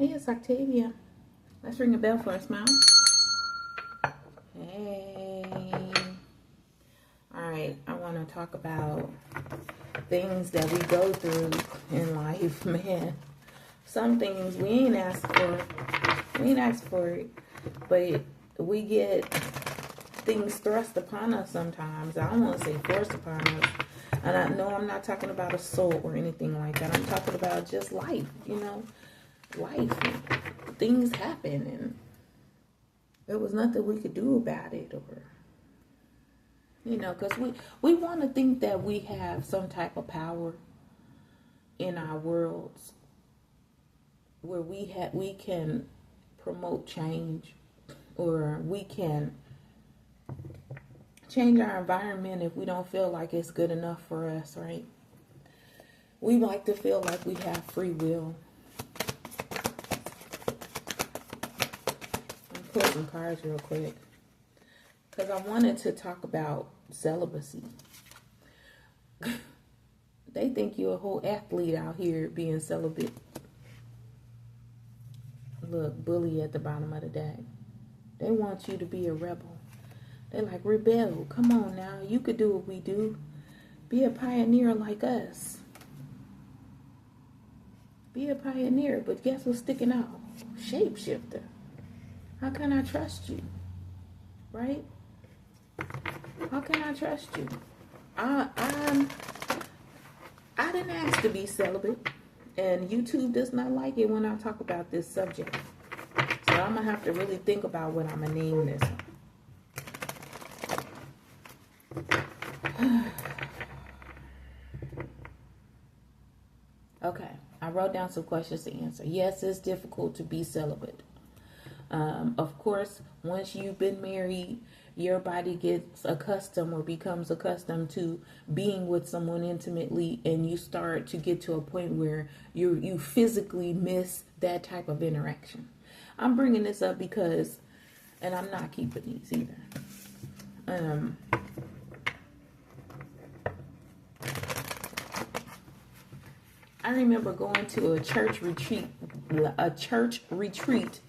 Hey, it's Octavia. Let's ring a bell for a smile. Hey. Alright, I want to talk about things that we go through in life, man. Some things we ain't asked for. We ain't asked for it. But we get things thrust upon us sometimes. I don't want to say forced upon us. And I know I'm not talking about assault or anything like that. I'm talking about just life, life. Things happen and there was nothing we could do about it, or because we want to think that we have some type of power in our worlds where we can promote change, or we can change our environment if we don't feel like it's good enough for us, right? We like to feel like we have free will. I'll pull some cards real quick because I wanted to talk about celibacy. They think you're a whole athlete out here being celibate. Look, bully at the bottom of the deck. They want you to be a rebel. They're like, rebel, come on now. You could do what we do. Be a pioneer like us. Be a pioneer, but guess what's sticking out? Shapeshifter. How can I trust you? Right? How can I trust you? I didn't ask to be celibate, and YouTube does not like it when I talk about this subject. So I'm going to have to really think about what I'm going to name this. Okay, I wrote down some questions to answer. Yes, it's difficult to be celibate. Of course, once you've been married, your body gets accustomed or becomes accustomed to being with someone intimately, and you start to get to a point where you physically miss that type of interaction. I'm bringing this up because, and I'm not keeping these either. I remember going to a church retreat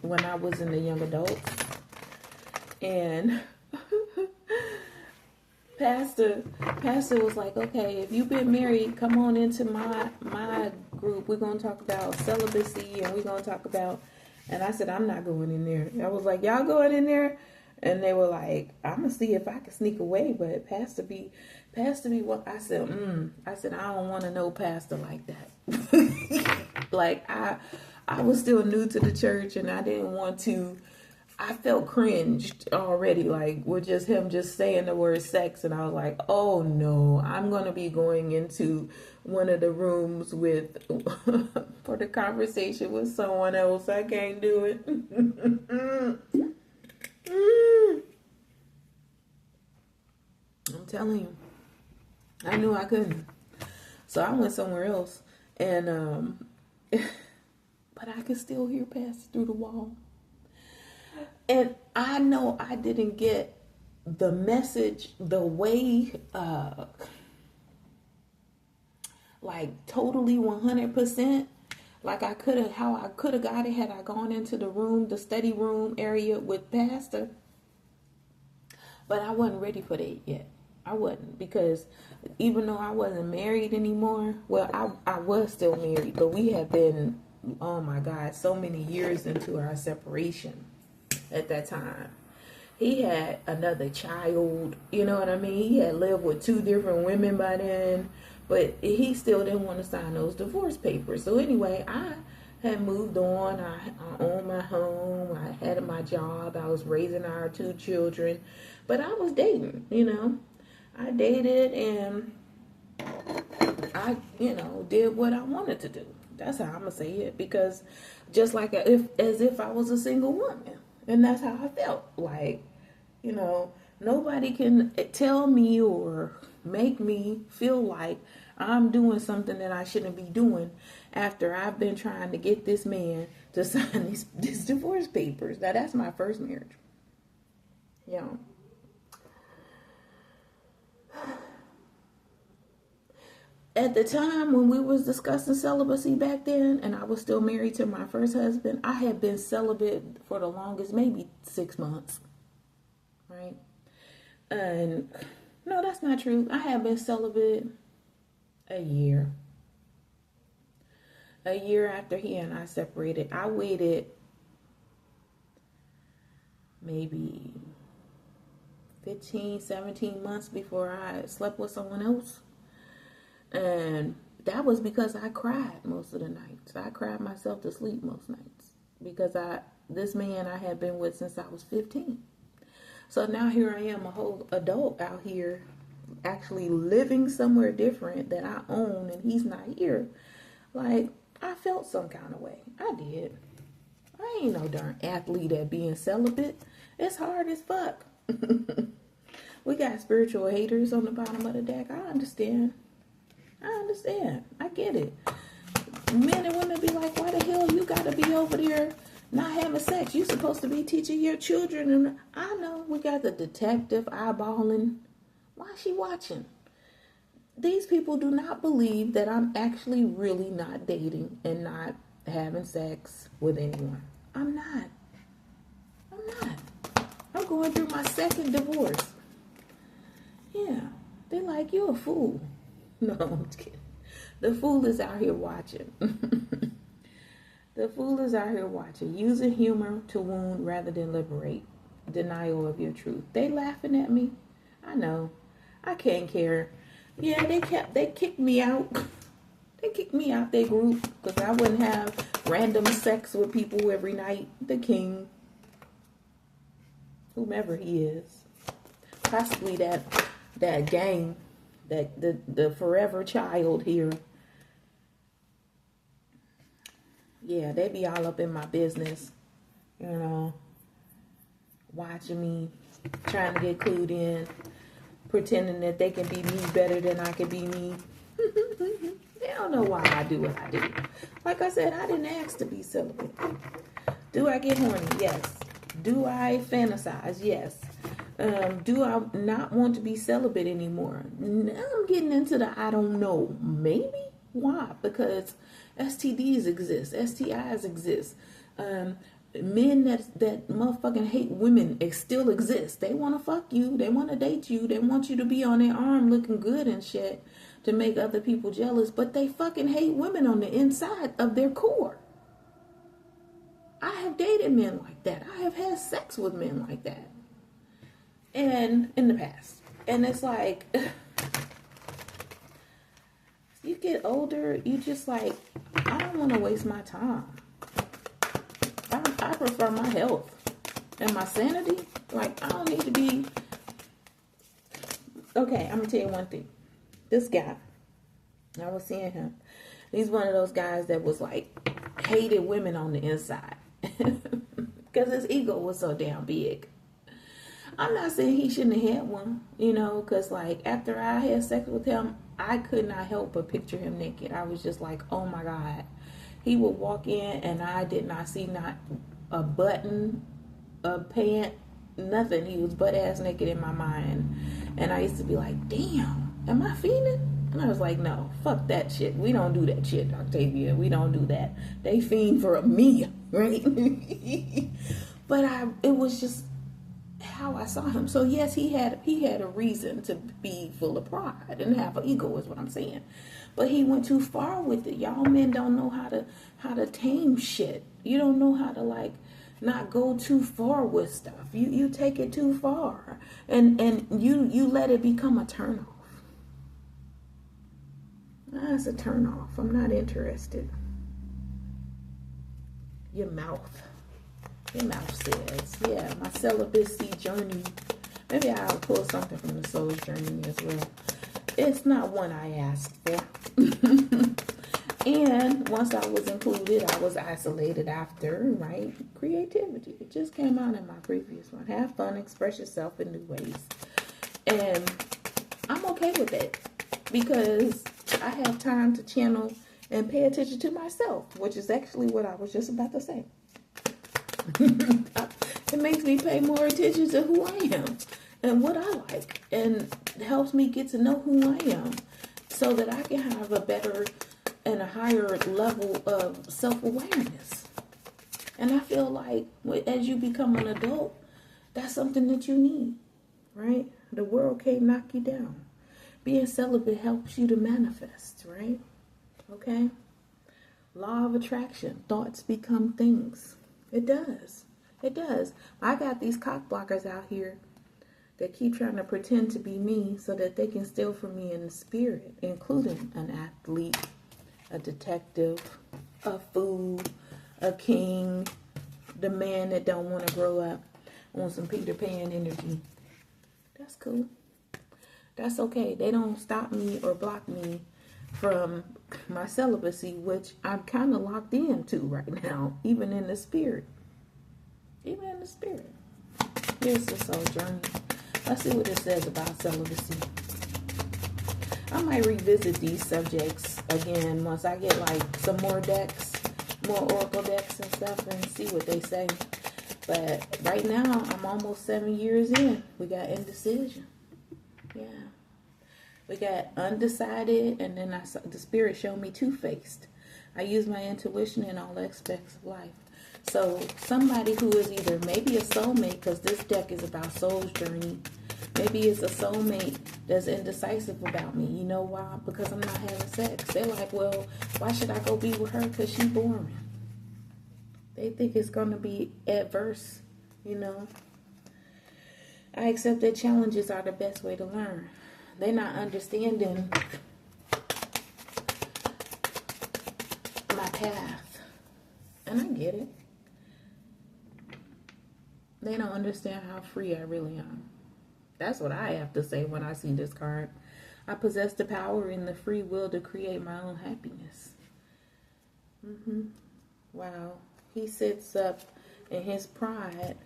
when I was in the young adults, and pastor was like, okay, if you've been married, come on into my group. We're going to talk about celibacy, and we're going to talk about, and I said, I'm not going in there. I was like, y'all going in there? And they were like, I'm going to see if I can sneak away, but Pastor be what? I said, I don't want to know pastor like that. Like, I was still new to the church, and I didn't want to. I felt cringed already, like, with just him just saying the word sex, and I was like, oh no, I'm going to be going into one of the rooms with for the conversation with someone else. I can't do it. I'm telling you, I knew I couldn't, so I went somewhere else, and but I could still hear pastor through the wall. And I know I didn't get the message the way, like totally 100%, like how I could have got it had I gone into the study room area with pastor. But I wasn't ready for that yet. I wasn't, because even though I wasn't married anymore, well, I was still married, but we had been, oh my God, so many years into our separation. At that time, he had another child, you know what I mean? He had lived with 2 different women by then, but he still didn't want to sign those divorce papers. So anyway, I had moved on. I owned my home. I had my job. I was raising our 2 children, but I was dating, I dated, and I, did what I wanted to do. That's how I'm going to say it, because just like as if I was a single woman. And that's how I felt. Like, nobody can tell me or make me feel like I'm doing something that I shouldn't be doing after I've been trying to get this man to sign these divorce papers. Now, that's my first marriage. At the time when we was discussing celibacy back then, and I was still married to my first husband, I had been celibate for the longest, maybe 6 months, right? And no, that's not true. I had been celibate a year. A year after he and I separated. I waited maybe 15, 17 months before I slept with someone else. And that was because I cried most of the nights. I cried myself to sleep most nights. Because this man I had been with since I was 15. So now here I am, a whole adult out here, actually living somewhere different that I own, and he's not here. Like, I felt some kind of way. I did. I ain't no darn athlete at being celibate. It's hard as fuck. We got spiritual haters on the bottom of the deck. I understand. I get it. Men and women be like, why the hell you gotta be over there not having sex? You supposed to be teaching your children. And I know we got the detective eyeballing. Why is she watching? These people do not believe that I'm actually really not dating and not having sex with anyone. I'm not. I'm going through my second divorce. Yeah. They're like, you're a fool. No, I'm just kidding. The fool is out here watching. The fool is out here watching. Using humor to wound rather than liberate. Denial of your truth. They laughing at me. I know. I can't care. Yeah, they kicked me out. They kicked me out their group because I wouldn't have random sex with people every night. The king. Whomever he is. Possibly that gang. The forever child here. Yeah, they be all up in my business. You know. Watching me. Trying to get clued in. Pretending that they can be me better than I can be me. They don't know why I do what I do. Like I said, I didn't ask to be celibate. Do I get horny? Yes. Do I fantasize? Yes. Do I not want to be celibate anymore? Now I'm getting into the I don't know. Maybe? Why? Because STDs exist. STIs exist. Men that motherfucking hate women still exist. They want to fuck you. They want to date you. They want you to be on their arm looking good and shit to make other people jealous. But they fucking hate women on the inside of their core. I have dated men like that. I have had sex with men like that. And in the past. And it's like, you get older, you just like, I don't want to waste my time. I prefer my health and my sanity. Like, I don't need to be. Okay, I'm going to tell you one thing. This guy, I was seeing him. He's one of those guys that was like, hated women on the inside. Because his ego was so damn big. I'm not saying he shouldn't have had one, you know, because like after I had sex with him, I could not help but picture him naked. I was just like, oh my God. He would walk in and I did not see not a button, a pant, nothing. He was butt ass naked in my mind. And I used to be like, damn, am I fiending? And I was like, no, fuck that shit. We don't do that shit, Octavia. We don't do that. They fiend for me, right? But it was just how I saw him. So yes, he had a reason to be full of pride and have an ego, is what I'm saying. But he went too far with it. Y'all men don't know how to tame shit. You don't know how to like not go too far with stuff. You take it too far, and you let it become a turnoff. That's a turnoff. I'm not interested. Your mouth says, yeah, my celibacy journey. Maybe I'll pull something from the soul's journey as well. It's not one I asked for. And once I was included, I was isolated after, right? Creativity. It just came out in my previous one. Have fun, express yourself in new ways. And I'm okay with it because I have time to channel and pay attention to myself, which is actually what I was just about to say. It makes me pay more attention to who I am and what I like, and helps me get to know who I am. so that I can have a better and a higher level of self-awareness. And I feel like as you become an adult, that's something that you need, right? The world can't knock you down. Being celibate helps you to manifest, right? Okay? Law of attraction. Thoughts become things. It does. It does. I got these cock blockers out here that keep trying to pretend to be me so that they can steal from me in the spirit, including an athlete, a detective, a fool, a king, the man that don't want to grow up on some Peter Pan energy. That's cool. That's okay. They don't stop me or block me from my celibacy, which I'm kind of locked into right now, even in the spirit. Even in the spirit. Here's the soul journey. Let's see what it says about celibacy. I might revisit these subjects again once I get like some more decks, more oracle decks and stuff, and see what they say. But right now, I'm almost 7 years in. We got indecision. Yeah. We got undecided, and then the spirit showed me two-faced. I use my intuition in all aspects of life. So somebody who is either maybe a soulmate, because this deck is about soul's journey. Maybe it's a soulmate that's indecisive about me. You know why? Because I'm not having sex. They're like, well, why should I go be with her? Because she's boring. They think it's going to be adverse, you know. I accept that challenges are the best way to learn. They're not understanding my path. And I get it. They don't understand how free I really am. That's what I have to say when I see this card. I possess the power and the free will to create my own happiness. Wow. He sits up in his pride,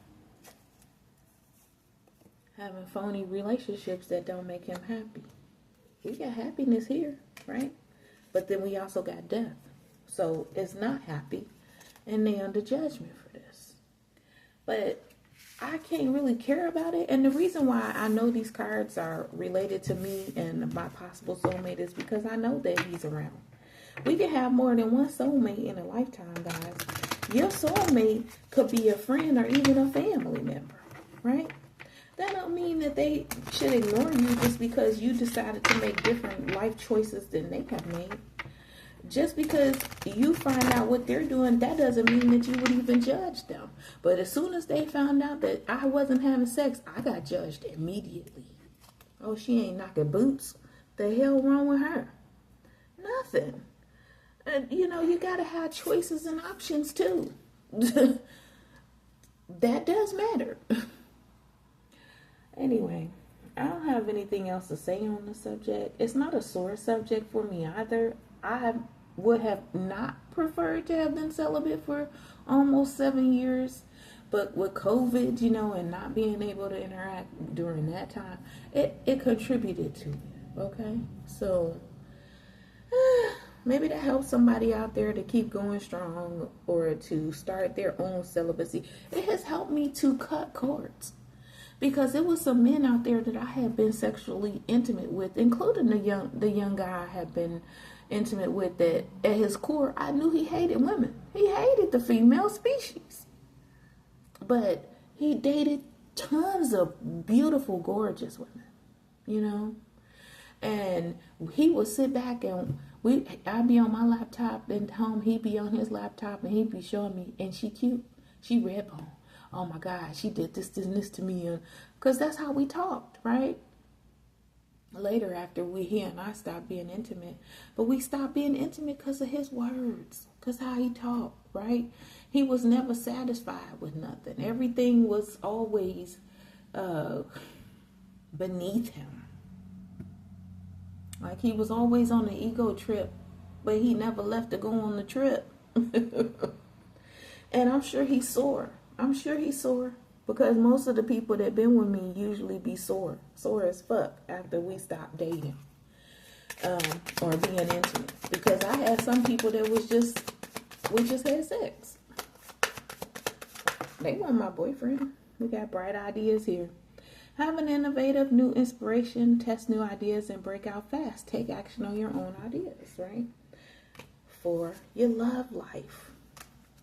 having phony relationships that don't make him happy. We got happiness here, right? But then we also got death. So it's not happy, and they under judgment for this. But I can't really care about it. And the reason why I know these cards are related to me and my possible soulmate is because I know that he's around. We can have more than one soulmate in a lifetime, guys. Your soulmate could be a friend or even a family member, right? That don't mean that they should ignore you just because you decided to make different life choices than they have made. Just because you find out what they're doing, that doesn't mean that you would even judge them. But as soon as they found out that I wasn't having sex, I got judged immediately. Oh, she ain't knocking boots. The hell wrong with her? Nothing. And, you know, you got to have choices and options, too. That does matter. Anyway, I don't have anything else to say on the subject. It's not a sore subject for me either. I would have not preferred to have been celibate for almost 7 years. But with COVID, you know, and not being able to interact during that time, it contributed to it, okay? So, maybe that helps somebody out there to keep going strong or to start their own celibacy. It has helped me to cut cords. Because there was some men out there that I had been sexually intimate with, including the young guy I had been intimate with, that at his core, I knew he hated women. He hated the female species. But he dated tons of beautiful, gorgeous women, you know. And he would sit back and I'd be on my laptop and home, he'd be on his laptop and he'd be showing me, and she cute. She red bone. Oh my God, she did this and this to me. Because that's how we talked, right? Later, after he and I stopped being intimate. But we stopped being intimate because of his words. Because how he talked, right? He was never satisfied with nothing. Everything was always beneath him. Like he was always on the ego trip. But he never left to go on the trip. And I'm sure he's sore. Because most of the people that been with me usually be sore as fuck after we stopped dating or being intimate. Because I had some people that we just had sex. They weren't my boyfriend. We got bright ideas here. Have an innovative new inspiration, test new ideas, and break out fast. Take action on your own ideas, right? 4, you love life.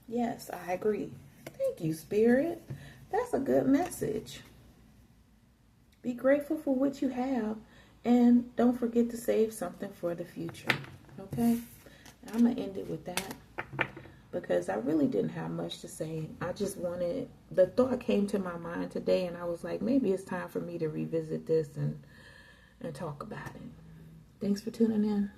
Yes, I agree. Thank you, Spirit. That's a good message. Be grateful for what you have, and don't forget to save something for the future. Okay? I'm going to end it with that because I really didn't have much to say. I just wanted, the thought came to my mind today, and I was like, maybe it's time for me to revisit this and talk about it. Thanks for tuning in.